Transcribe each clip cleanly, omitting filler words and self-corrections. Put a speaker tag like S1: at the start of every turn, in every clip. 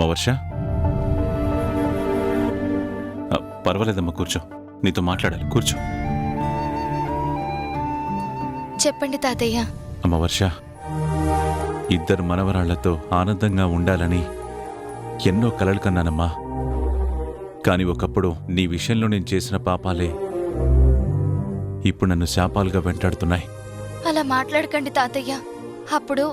S1: అమ్మ వర్ష, పర్వాలేదమ్మా, కూర్చో. నీతో మాట్లాడాలి, కూర్చో.
S2: చెప్పండి తాతయ్య.
S1: అమ్మ వర్ష, ఇద్దరు మనవరాళ్లతో ఆనందంగా ఉండాలని ఎన్నో కలలు కన్నానమ్మా. కాని ఒకప్పుడు నీ విషయంలో నేను చేసిన పాపాలే ఇప్పుడు నన్ను శాపాలుగా వెంటాడుతున్నాయి.
S2: అలా మాట్లాడకండి తాతయ్య. అప్పుడు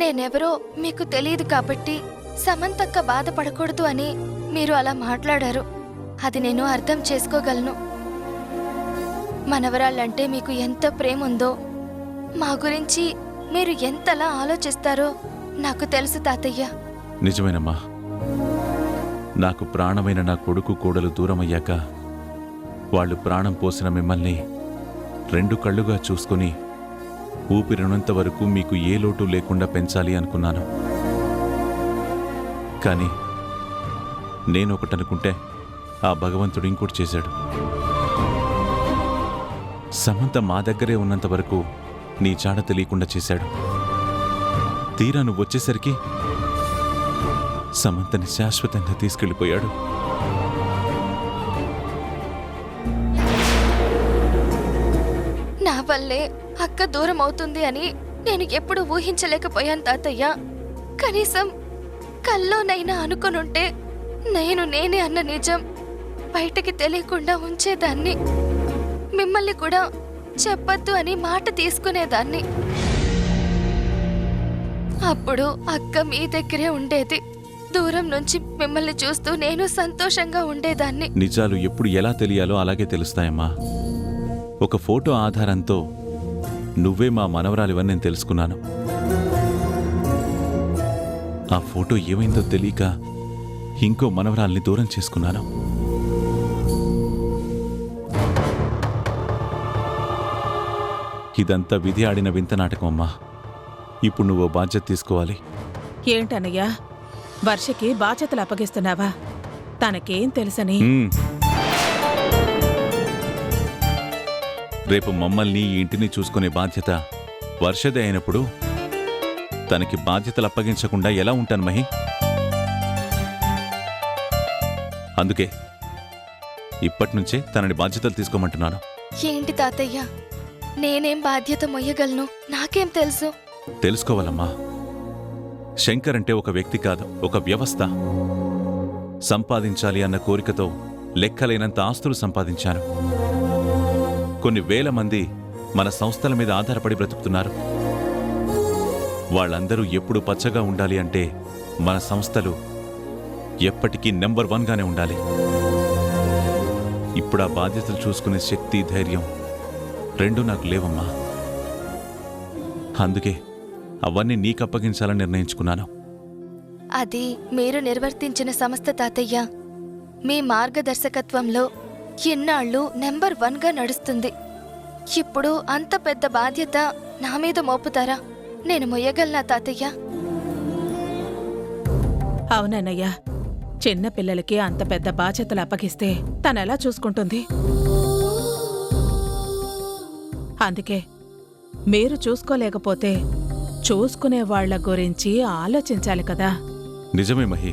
S2: నేనెవరో మీకు తెలియదు కాబట్టి సమంతక్క బాధపడకూడదు అని మీరు అలా మాట్లాడారు. అది నేను అర్థం చేసుకోగలను. మనవరాళ్ళంటే మీకు ఎంత ప్రేమ ఉందో, మా గురించి మీరు ఎంతలా ఆలోచిస్తారో నాకు తెలుసు తాతయ్య.
S1: నిజమేనమ్మా. నాకు ప్రాణమైన నా కొడుకు కోడలు దూరమయ్యాక వాళ్ళు ప్రాణం పోసిన మిమ్మల్ని రెండు కళ్ళుగా చూసుకుని ఊపిరినంత వరకు మీకు ఏ లోటు లేకుండా పెంచాలి అనుకున్నాను. కానీ నేనొకటనుకుంటే ఆ భగవంతుడు ఇంకోటి చేశాడు. సమంత మా దగ్గరే ఉన్నంత వరకు నీ చాడ తెలియకుండా చేశాడు. తీరా నువ్వు వచ్చేసరికి సమంతని శాశ్వతంగా తీసుకెళ్ళిపోయాడు.
S2: నా వల్లే అక్క దూరం అవుతుంది అని నేను ఎప్పుడు ఊహించలేకపోయాను తాతయ్య. కనీసం కల్లోనైనా అనుకునుంటే నేనే అన్న నిజం బయటకి తెలియకుండా ఉంచేదాన్ని. మిమ్మల్ని కూడా చెప్పొద్దు అని మాట తీసుకునేదాన్ని. అప్పుడు అక్క మీ దగ్గరే ఉండేది. దూరం నుంచి మిమ్మల్ని చూస్తూ నేను సంతోషంగా ఉండేదాన్ని.
S1: నిజాలు ఎప్పుడు ఎలా తెలియాలో అలాగే తెలుస్తాయమ్మా. ఒక ఫోటో ఆధారంతో నువ్వే మా మనవరాలివని నేను తెలుసుకున్నాను. ఆ ఫోటో ఏమైందో తెలియక ఇంకో మనవరాల్ని దూరం చేసుకున్నాను. ఇదంతా విధి ఆడిన వింత నాటకం అమ్మా. ఇప్పుడు నువ్వు బాధ్యత తీసుకోవాలి.
S3: ఏంటన్నయ్యా, వర్షకి బాధ్యతలు అప్పగిస్తున్నావా? తనకేం తెలుసని?
S1: రేపు మమ్మల్ని ఈ ఇంటిని చూసుకునే బాధ్యత వర్షదే అయినప్పుడు తనకి బాధ్యతలు అప్పగించకుండా ఎలా ఉంటాను మహి? అందుకే ఇప్పటినుంచే తనని బాధ్యతలు తీసుకోమంటున్నాను.
S2: ఏంటి తాతయ్య, నేనేం బాధ్యత మొయ్యగలను? నాకేం తెలుసు?
S1: తెలుసుకోవాలమ్మా. శంకర్ అంటే ఒక వ్యక్తి కాదు, ఒక వ్యవస్థ. సంపాదించాలి అన్న కోరికతో లెక్కలేనంత ఆస్తులు సంపాదించాను. కొన్ని వేల మంది మన సంస్థల మీద ఆధారపడి బ్రతుకుతున్నారు. వాళ్ళందరూ ఎప్పుడు పచ్చగా ఉండాలి అంటే మన సంస్థలు ఎప్పటికీ నెంబర్ 1 గానే ఉండాలి. ఇప్పుడు ఆ బాధ్యతలు చూసుకునే శక్తి, ధైర్యం రెండూ నాకు లేవమ్మా. అందుకే అవన్నీ నీకప్పగించాలని నిర్ణయించుకున్నాను.
S2: అది మీరు నిర్వర్తించిన సంస్థ తాతయ్య. మీ మార్గదర్శకత్వంలో ఇన్నాళ్ళు నెంబర్ 1 గా నడుస్తుంది. ఇప్పుడు అంత పెద్ద బాధ్యత నా మీద మోపుతారా? నేను మొయ్యగలనా తాతయ్య?
S3: అవునన్నయ్యా, చిన్న పిల్లలకి అంత పెద్ద బాధ్యతలు అప్పగిస్తే తనెలా చూసుకుంటుంది? అందుకే మీరు చూసుకోలేకపోతే చూసుకునే వాళ్ల గురించి ఆలోచించాలి కదా.
S1: నిజమే మహి.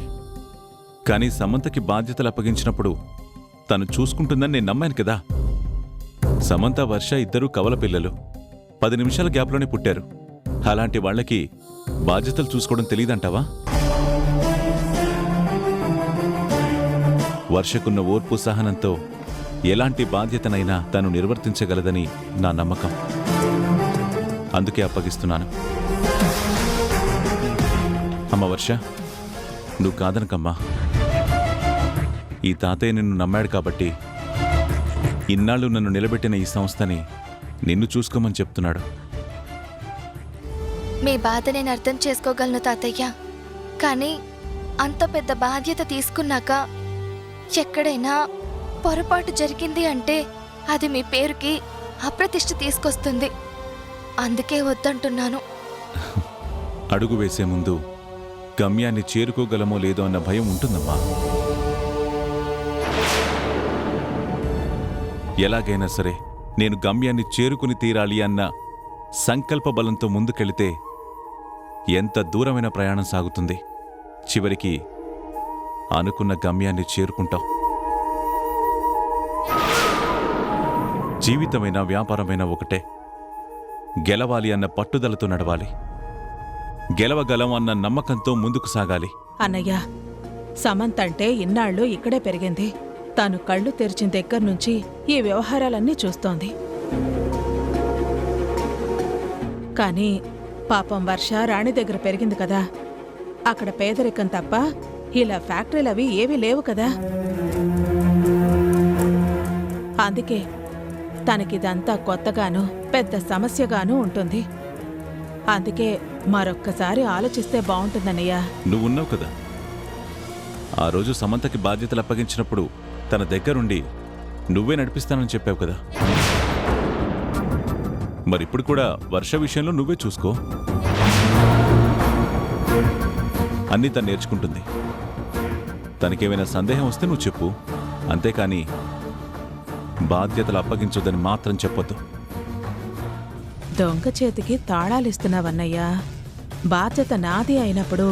S1: కానీ సమంతకి బాధ్యతలు అప్పగించినప్పుడు తను చూసుకుంటుందని నేను నమ్మాను కదా. సమంత, వర్ష ఇద్దరూ కవల పిల్లలు. 10 నిమిషాల గ్యాప్లోనే పుట్టారు. అలాంటి వాళ్లకి బాధ్యతలు చూసుకోవడం తెలియదంటావా? వర్షకున్న ఓర్పు, సహనంతో ఎలాంటి బాధ్యతనైనా తను నిర్వర్తించగలదని నా నమ్మకం. అందుకే అప్పగిస్తున్నాను. అమ్మ వర్ష, నువ్వు కాదనకమ్మా. ఈ తాతయ్య నిన్ను నమ్మాడు కాబట్టి ఇన్నాళ్ళు నన్ను నిలబెట్టిన ఈ సంస్థని నిన్ను చూసుకోమని చెప్తున్నాడు.
S2: మీ బాధ నేను అర్థం చేసుకోగలను తాతయ్య. కానీ అంత పెద్ద బాధ్యత తీసుకున్నాక ఎక్కడైనా పొరపాటు జరిగింది అంటే అది మీ పేరుకి అప్రతిష్ఠ తీసుకొస్తుంది. అందుకే వద్దంటున్నాను.
S1: అడుగు వేసే ముందు గమ్యాన్ని చేరుకోగలమో లేదో అన్న భయం ఉంటుందమ్మా. ఎలాగైనా సరే నేను గమ్యాన్ని చేరుకుని తీరాలి అన్న సంకల్ప బలంతో ముందుకెళితే ఎంత దూరమైన ప్రయాణం సాగుతుంది. చివరికి అనుకున్న గమ్యాన్ని చేరుకుంటావు. జీవితమైన వ్యాపారమైన ఒకటే. గెలవాలి అన్న పట్టుదలతో నడవాలి. గెలవగలం అన్న నమ్మకంతో ముందుకు సాగాలి.
S3: అన్నయ్య, సమంత అంటే ఇన్నాళ్ళు ఇక్కడే పెరిగింది. తాను కళ్ళు తెరిచిన దగ్గర నుంచి ఈ వ్యవహారాలన్నీ చూస్తోంది. కానీ పాపం వర్ష రాణి దగ్గర పెరిగింది కదా. అక్కడ పేదరికం తప్ప ఇలా ఫ్యాక్టరీలవి ఏవీ లేవు కదా. అందుకే తనకిదంతా కొత్తగానూ పెద్ద సమస్యగానూ ఉంటుంది. అందుకే మరొక్కసారి ఆలోచిస్తే బావుంటుందన్నయ్య.
S1: నువ్వున్నావు కదా, ఆ రోజు సమంతకి బాధ్యతలు అప్పగించినప్పుడు తన దగ్గరుండి నువ్వే నడిపిస్తానని చెప్పావు కదా. మరిప్పుడు కూడా వర్ష విషయంలో నువ్వే చూసుకో. అన్నీ తను నేర్చుకుంటుంది. తనకేమైనా సందేహం వస్తే నువ్వు చెప్పు. అంతేకాని బాధ్యతలు అప్పగించొద్దని మాత్రం చెప్పొద్దు.
S3: దొంగ చేతికి తాళాలిస్తున్నావన్నయ్యా. బాధ్యత నాది అయినప్పుడు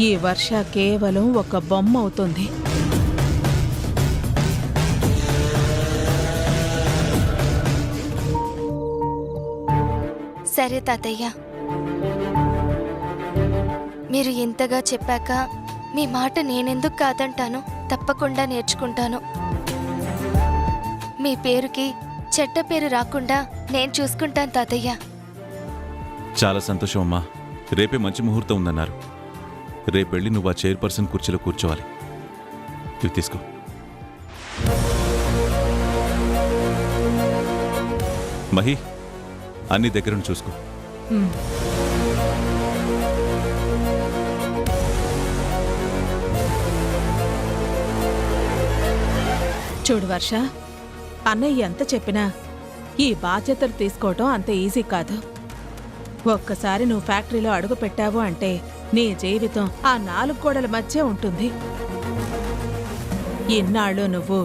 S3: ఈ వర్ష కేవలం ఒక బొమ్మ అవుతుంది.
S2: సరే తాతయ్య, మీరు ఇంతగా చెప్పాక మీ మాట నేనెందుకు కాదంటాను. తప్పకుండా నేర్చుకుంటాను. మీ పేరుకి చెడ్డ పేరు రాకుండా నేను చూసుకుంటాను తాతయ్య.
S1: చాలా సంతోషం అమ్మా. రేపే మంచి ముహూర్తం ఉందన్నారు. రేపెళ్ళి నువ్వు ఆ చైర్పర్సన్ కుర్చీలో కూర్చోవాలి. ఇవి తీసుకో. మహి, అన్ని దగ్గరను చూసుకో.
S3: ఉమ్. చూడు వర్ష, అన్నయ్య ఎంత చెప్పినా ఈ బాధ్యతలు తీసుకోవటం అంత ఈజీ కాదు. ఒక్కసారి నువ్వు ఫ్యాక్టరీలో అడుగు పెట్టావు అంటే నీ జీవితం ఆ 4 గోడల మధ్య ఉంటుంది. ఇన్నాళ్ళు నువ్వు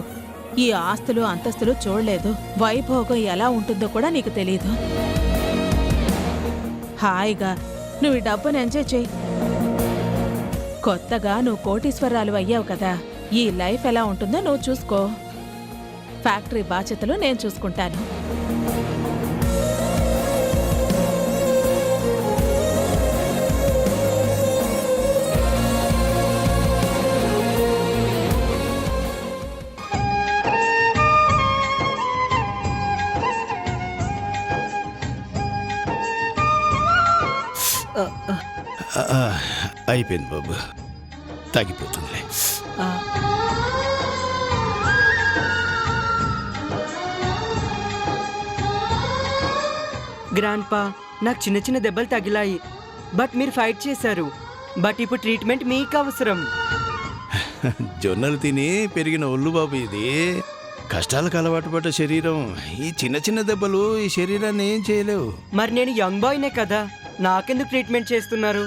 S3: ఈ ఆస్తులు అంతస్తులు చూడలేదు. వైభోగం ఎలా ఉంటుందో కూడా నీకు తెలీదు. హాయిగా నువ్వు ఈ డబ్బును ఎంజాయ్ చేయి. కొత్తగా నువ్వు కోటీశ్వరాలు అయ్యావు కదా. ఈ లైఫ్ ఎలా ఉంటుందో నువ్వు చూసుకో. ఫ్యాక్టరీ బాధ్యతలు నేను చూసుకుంటాను.
S4: అయిపోయింది బాబు, తగ్గిపోతుందిలే.
S3: ఆ,
S5: గ్రాండ్పా, నాకు చిన్న చిన్న దెబ్బలు తగిలాయి. బట్ మీరు ఫైట్ చేశారు. బట్ ఇప్పుడు ట్రీట్మెంట్ మీకు అవసరం.
S4: జొన్నలు తిని పెరిగిన ఒళ్ళు బాబు ఇది. కష్టాలకు అలవాటు పడ్డ శరీరం. ఈ చిన్న చిన్న దెబ్బలు ఈ శరీరాన్ని ఏం చేయలేవు.
S5: మరి నేను యంగ్ బాయ్నే కదా, నాకెందుకు ట్రీట్మెంట్ చేస్తున్నారు?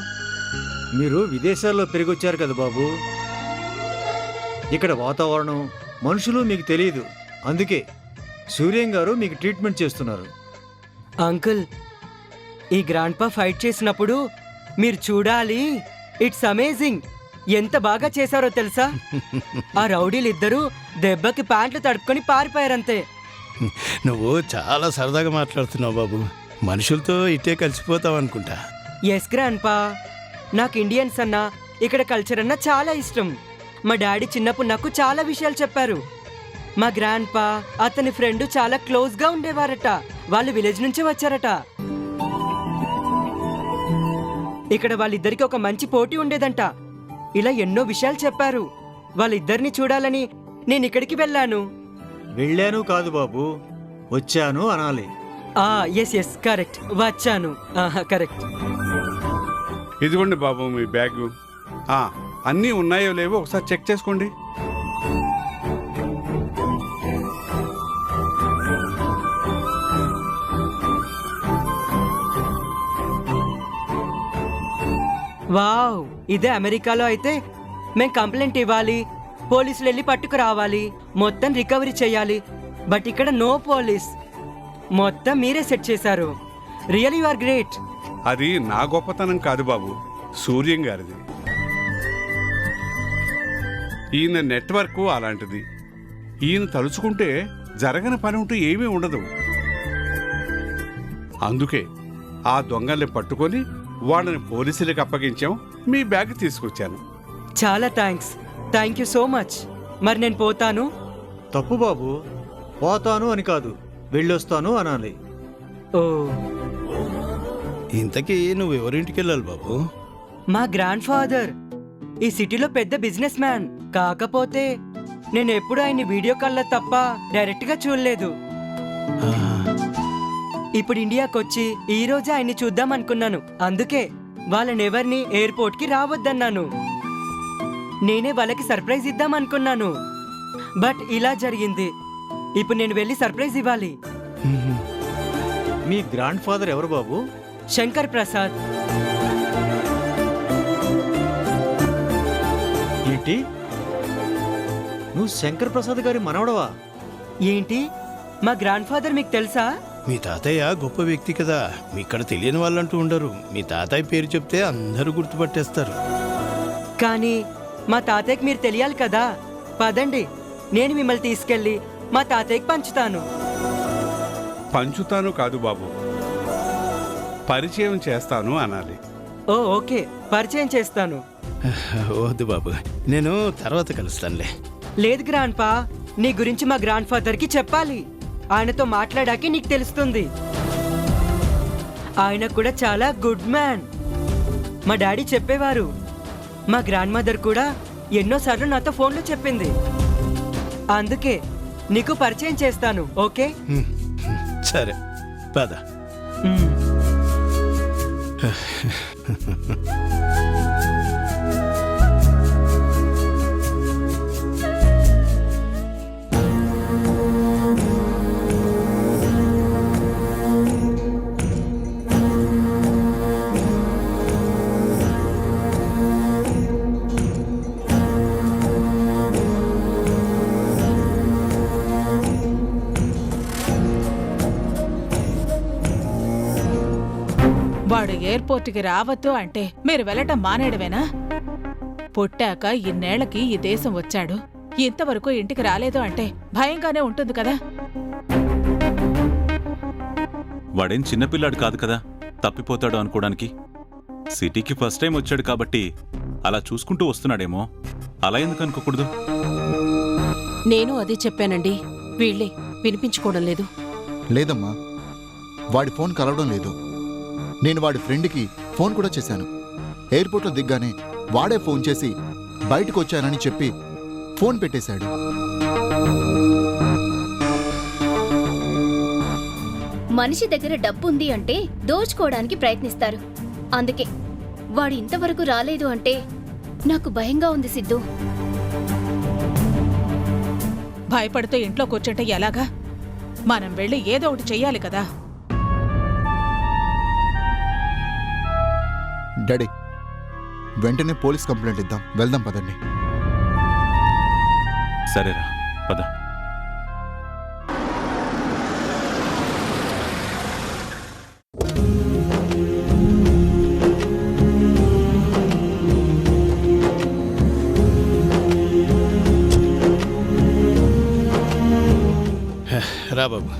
S6: మీరు విదేశాల్లో పెరిగొచ్చారు కదా బాబు. ఇక్కడ వాతావరణం, మనుషులు మీకు తెలియదు. అందుకే సూర్యం గారు మీకు ట్రీట్మెంట్ చేస్తున్నారు.
S5: అంకుల్, ఈ గ్రాండ్పా ఫైట్ చేసినప్పుడు మీరు చూడాలి. It's amazing. ఎంత బాగా చేశారో తెలుసా? ఆ రౌడీలిద్దరూ దెబ్బకి ప్యాంట్లు తడుపుకొని పారిపోయారంతే.
S4: నువ్వు చాలా సరదాగా మాట్లాడుతున్నావు బాబు. మనుషులతో ఇట్టే కలిసిపోతావు అనుకుంటా.
S5: ఎస్ గ్రాండ్పా, నాకు ఇండియన్స్ అన్నా ఇక్కడ కల్చర్ అన్నా చాలా ఇష్టం. మా డాడీ చిన్నప్పుడు నాకు చాలా విషయాలు చెప్పారు. మా గ్రాండ్పా అతని ఫ్రెండ్ చాలా క్లోజ్గా ఉండేవారట. వాళ్ళు విలేజ్ నుంచి వచ్చారట. ఇక్కడ వాళ్ళిద్దరికి ఒక మంచి పోటీ ఉండేదంట. ఇలా ఎన్నో విషయాలు చెప్పారు. వాళ్ళిద్దరిని చూడాలని నేను ఇక్కడికి వెళ్ళాను.
S6: వెళ్ళాను కాదు బాబు, వచ్చాను అనాలి.
S5: ఎస్ ఎస్ కరెక్ట్, వచ్చాను. కరెక్ట్.
S7: ఇదిగోండి బాబు మీ బ్యాగు. అన్నీ ఉన్నాయో లేవో ఒకసారి చెక్ చేసుకోండి.
S5: వావ్, ఇదే అమెరికాలో అయితే మేం కంప్లైంట్ ఇవ్వాలి, పోలీసులు వెళ్ళి పట్టుకురావాలి, మొత్తం రికవరీ చేయాలి. బట్ ఇక్కడ నో పోలీస్, మొత్తం మీరే సెట్ చేశారు. Real you are great.
S7: అది నా గొప్పతనం కాదు బాబు, సూర్యం గారిది. ఈయన నెట్వర్క్ అలాంటిది. ఈయన తలుచుకుంటే జరగని పని ఉంటూ ఏమీ ఉండదు. అందుకే ఆ దొంగల్ని పట్టుకొని వాళ్ళని పోలీసులకు అప్పగించాం. మీ బ్యాగ్ తీసుకొచ్చాను.
S5: చాలా థ్యాంక్ యూ సో మచ్. మరి నేను పోతాను.
S6: తప్పు బాబు, పోతాను అని కాదు, వెళ్ళొస్తాను అనాలి.
S5: ఓ,
S4: ఇంతకీ నువ్వు ఎవరింటికి వెళ్ళాలి బాబు?
S5: మా గ్రాండ్ ఫాదర్ ఈ సిటీలో పెద్ద బిజినెస్ మ్యాన్. కాకపోతే నేను ఎప్పుడు ఆయన వీడియో కాల్లో తప్ప డైరెక్ట్ గా చూడలేదు.
S4: ఆహా.
S5: ఇప్పుడు ఇండియాకి వచ్చి ఈ రోజే ఆయన్ని చూద్దాం అనుకున్నాను. అందుకే వాళ్ళనెవరిని ఎయిర్పోర్ట్ కి రావద్దన్నాను. నేనే వాళ్ళకి సర్ప్రైజ్ ఇద్దాం అనుకున్నాను. బట్ ఇలా జరిగింది. ఇప్పుడు నేను వెళ్ళి సర్ప్రైజ్ ఇవ్వాలి.
S6: మీ గ్రాండ్ ఫాదర్ ఎవరు బాబు?
S5: శంకర్ ప్రసాద్.
S6: ఏంటి, నువ్వు శంకర్ ప్రసాద్ గారి మనవడవా?
S5: ఏంటి, మా గ్రాండ్ ఫాదర్ మీకు తెలుసా?
S4: మీ తాతయ్య గొప్ప వ్యక్తి కదా, ఇక్కడ తెలియని వాళ్ళంటూ ఉండరు. మీ తాతయ్య పేరు చెప్తే అందరూ గుర్తుపట్టేస్తారు.
S5: కానీ మా తాతయ్యకి మీరు తెలియాలి కదా. పదండి, నేను మిమ్మల్ని తీసుకెళ్ళి మా తాతయ్యకి పంచుతాను.
S7: పంచుతాను కాదు బాబు, పరిచయం చేస్తాను అనాలి.
S5: ఓ ఓకే, పరిచయం చేస్తాను.
S4: వద్దు బాబు, నేను తర్వాత కలుస్తానులే.
S5: లేదు గ్రాండ్ పా, నీ గురించి మా గ్రాండ్ ఫాదర్ కి చెప్పాలి. ఆయనతో మాట్లాడాకే నీకు తెలుస్తుంది. ఆయన కూడా చాలా గుడ్ మ్యాన్. మా డాడీ చెప్పేవారు. మా గ్రాండ్ మదర్ కూడా ఎన్నోసార్లు నాతో ఫోన్లో చెప్పింది. అందుకే నీకు పరిచయం చేస్తాను. ఓకే?
S4: సరే పద.
S5: మ్మ్.
S3: వాడు ఎయిర్పోర్ట్కి రావద్దు అంటే మీరు వెళ్ళటం మానేయడమేనా? పుట్టాక ఇన్నేళ్లకి ఈ దేశం వచ్చాడు, ఇంతవరకు ఇంటికి రాలేదు అంటే భయంగానే ఉంటుంది కదా.
S1: వాడేం చిన్నపిల్లాడు కాదు కదా తప్పిపోతాడు అనుకోవడానికి. సిటీకి ఫస్ట్ టైం వచ్చాడు కాబట్టి అలా చూసుకుంటూ వస్తున్నాడేమో. అలా ఎందుకు అనుకోకూడదు?
S8: నేను అదే చెప్పానండి, వీళ్ళే వినిపించుకోవడం లేదు.
S9: లేదమ్మా, వాడి ఫోన్ కలవడం లేదు. నేను వాడి ఫ్రెండ్కి ఫోన్ కూడా చేశాను. ఎయిర్పోర్ట్లో దిగ్గానే వాడే ఫోన్ చేసి బయటకు వచ్చానని చెప్పి ఫోన్ పెట్టేశాడు.
S10: మనిషి దగ్గర డబ్బుంది అంటే దోచుకోవడానికి ప్రయత్నిస్తారు. అందుకే వాడు ఇంతవరకు రాలేదు అంటే నాకు భయంగా ఉంది సిద్ధు.
S3: భయపడుతూ ఇంట్లో కూర్చుంటే ఎలాగా? మనం వెళ్ళి ఏదో ఒకటి చెయ్యాలి కదా.
S9: డాడీ, వెంటనే పోలీస్ కంప్లైంట్ ఇద్దాం. వెళ్దాం పదండి.
S1: సరేరా, పద.
S4: రా బాబు.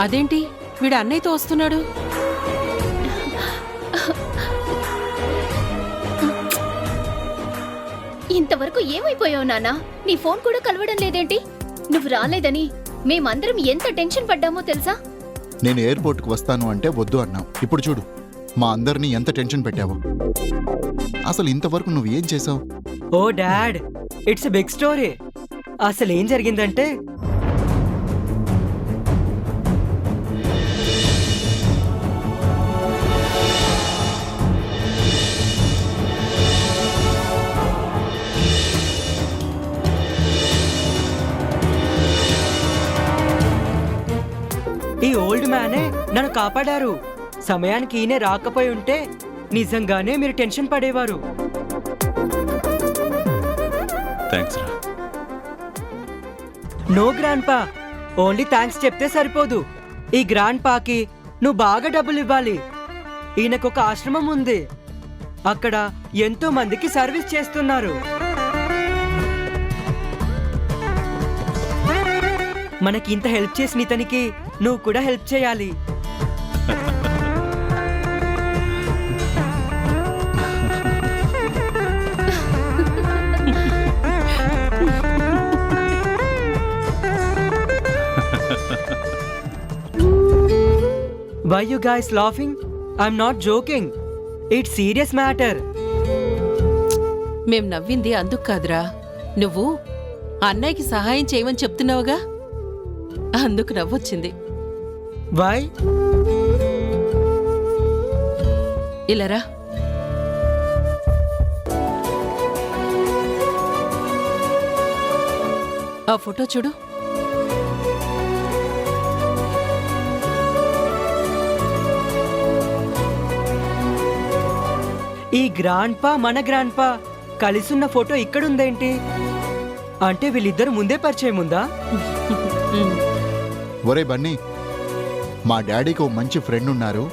S8: అదేంటి, వీడు అన్నయ్యతో వస్తున్నాడు?
S10: ఇంతవరకు ఏమైపోయావు నాన్నా? నీ ఫోన్ కూడా కలవడం లేదేంటి? నువ్వు రాలేదని మేమందరం ఎంత టెన్షన్ పడ్డామో తెలుసా?
S9: నేను ఎయిర్పోర్ట్కి వస్తాను అంటే వద్దు అన్నావు. ఇప్పుడు చూడు, మా అందరినీ ఎంత టెన్షన్ పెట్టావో. అసలు ఇంతవరకు నువ్వు ఏం చేసావు?
S5: Oh dad, it's a big story. అసలు ఏం జరిగిందంటే, ఈ ఓల్డ్ మ్యానే నన్ను కాపాడారు. సమయానికి ఈయనే రాకపోయి ఉంటే నిజంగానే మీరు టెన్షన్ పడేవారు.
S1: థ్యాంక్స్ రా.
S5: నో గ్రాండ్ పా, ఓన్లీ థ్యాంక్స్ చెప్తే సరిపోదు. ఈ గ్రాండ్ పాకి నువ్వు బాగా డబ్బులు ఇవ్వాలి. ఈయనకు ఒక ఆశ్రమం ఉంది, అక్కడ ఎంతో మందికి సర్వీస్ చేస్తున్నారు. మనకి ఇంత హెల్ప్ చేసిన ఇతనికి నువ్వు కూడా హెల్ప్ చేయాలి. Why you guys laughing? I'm not joking. It's serious matter.
S8: మేం నవ్వింది అందుకు కాదురా, నువ్వు అన్నయ్యకి సహాయం చేయమని చెప్తున్నావుగా, అందుకు నవ్వొచ్చింది.
S5: Why?
S8: ఇలారా. ఆ ఫోటో చూడు.
S5: ఈ గ్రాండ్ పా మన గ్రాండ్ పా కలిసున్న ఫోటో ఇక్కడుందేంటి? అంటే వీళ్ళిద్దరు ముందే పరిచయం ఉందా?
S9: ఒరే బన్నీ, మా డాడీకి ఓ మంచి ఫ్రెండ్ ఉన్నారు,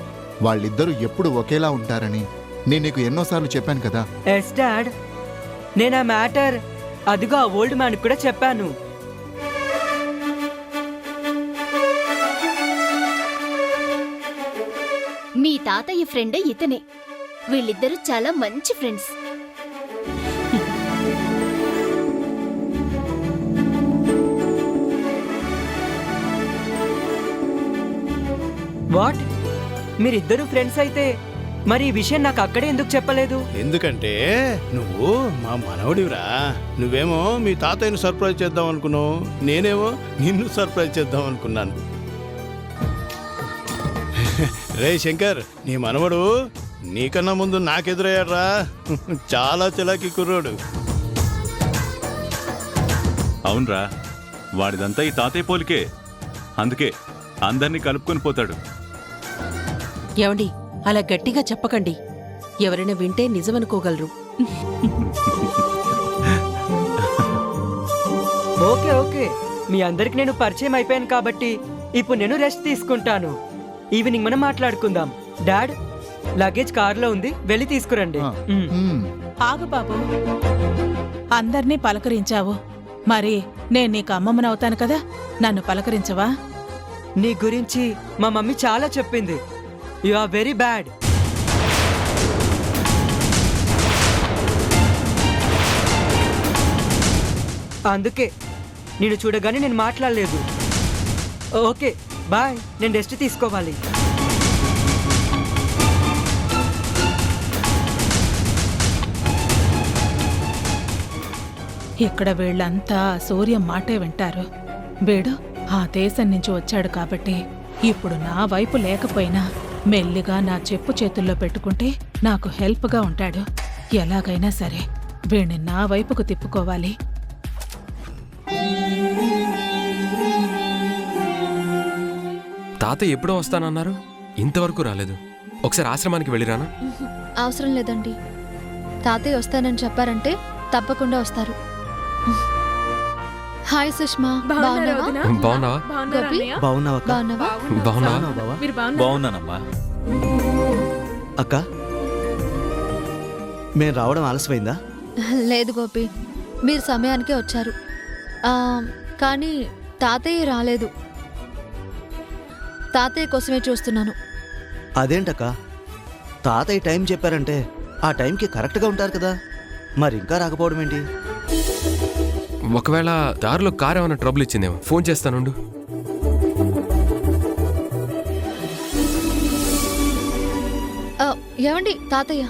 S9: వాళ్ళిద్దరూ ఎప్పుడు ఒకేలా ఉంటారని నేను నీకు ఎన్నోసార్లు చెప్పాను కదా.
S5: ఎస్ డాడ్, నేను ఆ మ్యాటర్ అదిగో ఆ ఓల్డ్ మ్యాన్ కూడా చెప్పాను.
S10: మీ తాతయ్య ఫ్రెండ్ ఇతనే. వీళ్ళిద్దరూ చాలా మంచి ఫ్రెండ్స్.
S5: వాట్? మీరిద్దరు ఫ్రెండ్స్ అయితే మరి ఈ విషయం నాకు అక్కడే ఎందుకు చెప్పలేదు?
S4: ఎందుకంటే నువ్వు మా మనవడివిరా. నువ్వేమో మీ తాతయ్యను సర్ప్రైజ్ చేద్దాం అనుకున్నావు, నేనేమో నిన్ను సర్ప్రైజ్ చేద్దాం అనుకున్నాను. రే శంకర్, నీ మనవడు నీకన్నా ముందు నాకెదురయ్యాడ్రా. చాలా చిలాకి కుర్రోడు.
S1: అవునరా, వాడిదంతా ఈ తాతయ్య పోలికే, అందుకే అందరినీ కలుపుకొని పోతాడు.
S8: ఏమండి, అలా గట్టిగా చెప్పకండి, ఎవరైనా వింటే నిజమనుకోగలరు.
S5: ఓకే ఓకే, మీ అందరికి నేను పరిచయం అయిపోయాను కాబట్టి ఇప్పుడు నేను రెస్ట్ తీసుకుంటాను. ఈవినింగ్ మనం మాట్లాడుకుందాం. డాడ్, లగేజ్ కార్లో ఉంది, వెళ్ళి తీసుకురండి.
S3: ఆగు బాబు, అందర్నీ పలకరించావు, మరి నేను నీకు అమ్మమ్మనవుతాను కదా, నన్ను పలకరించవా?
S5: నీ గురించి మా మమ్మీ చాలా చెప్పింది. You are very bad. అందుకే నేను చూడగానే నేను మాట్లాడలేదు. ఓకే బాయ్, నేను రెస్ట్ తీసుకోవాలి.
S3: ఇక్కడ వీళ్ళంతా సూర్య మాటే వింటారు. వీడు ఆ దేశం నుంచి వచ్చాడు కాబట్టి ఇప్పుడు నా వైపు లేకపోయినా మెల్లిగా నా చెప్పు చేతుల్లో పెట్టుకుంటే నాకు హెల్ప్గా ఉంటాడు. ఎలాగైనా సరే వీణ్ణి నా వైపుకు తిప్పుకోవాలి.
S11: తాత ఎప్పుడో వస్తానన్నారు, ఇంతవరకు రాలేదు. ఒకసారి ఆశ్రమానికి వెళ్ళిరానా?
S2: అవసరం లేదండి, తాతయ్య వస్తానని చెప్పారంటే తప్పకుండా వస్తారు. హాయ్ సుష్మా, బాగున్నావా? గోపి, బాగున్నావా?
S12: బాగున్నానమ్మా. అక్క, మేము రావడం ఆలస్యమైందా?
S2: లేదు గోపి, మీరు సమయానికే వచ్చారు. కానీ తాతయ్య రాలేదు. తాతయ్య కోసమే చూస్తున్నాను.
S12: అదేంటక్క, తాతయ్య టైం చెప్పారంటే ఆ టైంకి కరెక్ట్గా ఉంటారు కదా, మరి ఇంకా రాకపోవడం ఏంటి?
S11: ఒకవేళ దారిలో కారు ఏమైనా ట్రబుల్ ఇచ్చిందేమో, ఫోన్ చేస్తానుండు.
S2: ఏమండి తాతయ్య?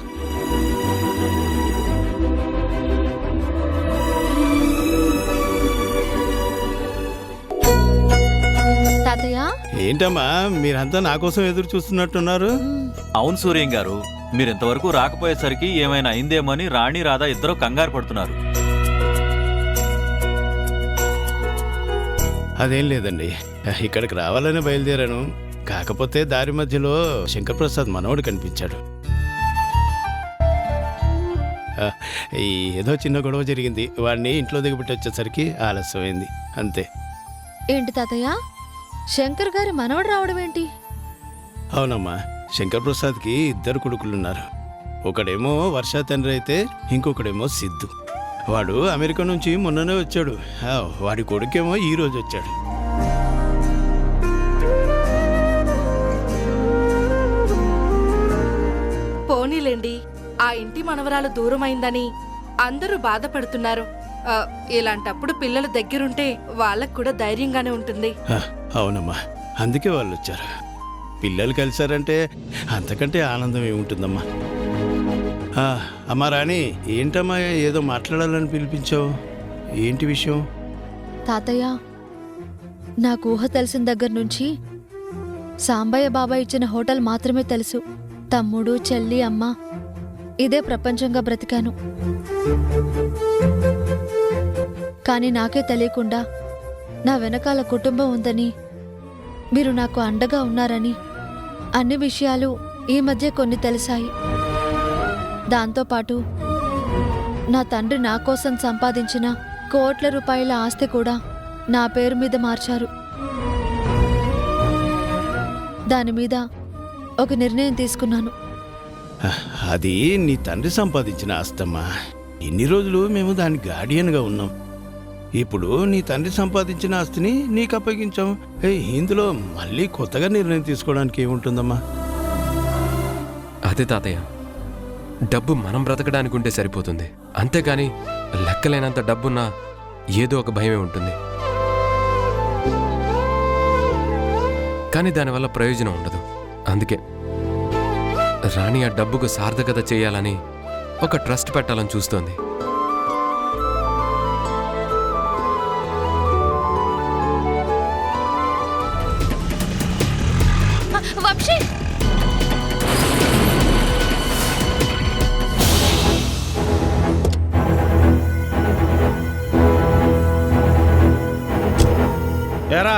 S2: తాతయ్య,
S4: ఏంటమ్మా మీరంతా నా కోసం ఎదురు చూస్తున్నట్టున్నారు?
S12: అవును సూర్యం గారు, మీరింతవరకు రాకపోయేసరికి ఏమైనా అయిందేమో అని రాణి రాధా ఇద్దరు కంగారు పడుతున్నారు.
S4: అదేం లేదండి, ఇక్కడికి రావాలని బయలుదేరాను. కాకపోతే దారి మధ్యలో శంకర్ప్రసాద్ మనవడు కనిపించాడు. ఏదో చిన్న గొడవ జరిగింది, వాడిని ఇంట్లో దిగబెట్టి వచ్చేసరికి ఆలస్యమైంది, అంతే.
S2: ఏంటి తాతయ్య, శంకర్ గారి మనవడు రావడం ఏంటి?
S4: అవునమ్మా, శంకర్ ప్రసాద్కి 2 కొడుకులున్నారు. ఒకడేమో వర్ష తండ్రి అయితే ఇంకొకడేమో సిద్ధు. వాడు అమెరికా నుంచి మొన్ననే వచ్చాడు. వాడి కొడుకేమో ఈ రోజు వచ్చాడు.
S13: పోనీలేండి, ఆ ఇంటి మనవరాలు దూరమైందని అందరూ బాధపడుతున్నారు. ఇలాంటప్పుడు పిల్లల దగ్గరుంటే వాళ్ళకు కూడా ధైర్యంగానే ఉంటుంది.
S4: అవునమ్మా, అందుకే వాళ్ళు వచ్చారు. పిల్లలు కలిశారంటే అంతకంటే ఆనందం ఏముంటుందమ్మా. అమ్మా రాణి, ఏంటమ్మా ఏదో మాట్లాడాలని పిలిపించావు? ఏంటి విషయం?
S2: తాతయ్య, నాకు ఊహ తెలిసిన దగ్గర నుంచి సాంబయ్య బాబా ఇచ్చిన హోటల్ మాత్రమే తెలుసు. తమ్ముడు, చెల్లి, అమ్మ ఇదే ప్రపంచంగా బ్రతికాను. కానీ నాకే తెలియకుండా నా వెనకాల కుటుంబం ఉందని, మీరు నాకు అండగా ఉన్నారని అన్ని విషయాలు ఈ మధ్య కొన్ని తెలిసాయి. దాంతోపాటు నా తండ్రి నా కోసం సంపాదించిన కోట్ల రూపాయల ఆస్తి కూడా నా పేరు మీద మార్చారు. దాని మీద ఒక నిర్ణయం తీసుకున్నాను.
S4: అది నీ తండ్రి సంపాదించిన ఆస్తమ్మా. ఇన్ని రోజులు మేము దాని గార్డియన్గా ఉన్నాం. ఇప్పుడు నీ తండ్రి సంపాదించిన ఆస్తిని నీకు అప్పగించాం. ఇందులో మళ్ళీ కొత్తగా నిర్ణయం తీసుకోవడానికి ఏముంటుందమ్మా?
S11: అదే తాతయ్య, డబ్బు మనం బ్రతకడానికి ఉంటే సరిపోతుంది. అంతేగాని లెక్కలేనంత డబ్బున్నా ఏదో ఒక భయమే ఉంటుంది. కానీ దానివల్ల ప్రయోజనం ఉండదు. అందుకే రాణి ఆ డబ్బుకు సార్థకత చేయాలని ఒక ట్రస్ట్ పెట్టాలని చూస్తోంది.
S2: వంశీ,
S12: ఏరా,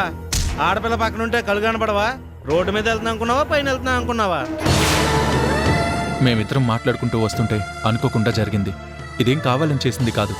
S12: ఆడపిల్ల పక్కన ఉంటే కళ్ళు కనపడవా? రోడ్డు మీద వెళ్తున్నా అనుకున్నావా, పైన వెళ్తున్నా అనుకున్నావా?
S14: మేమిద్దరం మాట్లాడుకుంటూ వస్తుంటే అనుకోకుండా జరిగింది. ఇదేం కావాలని చేసింది కాదు.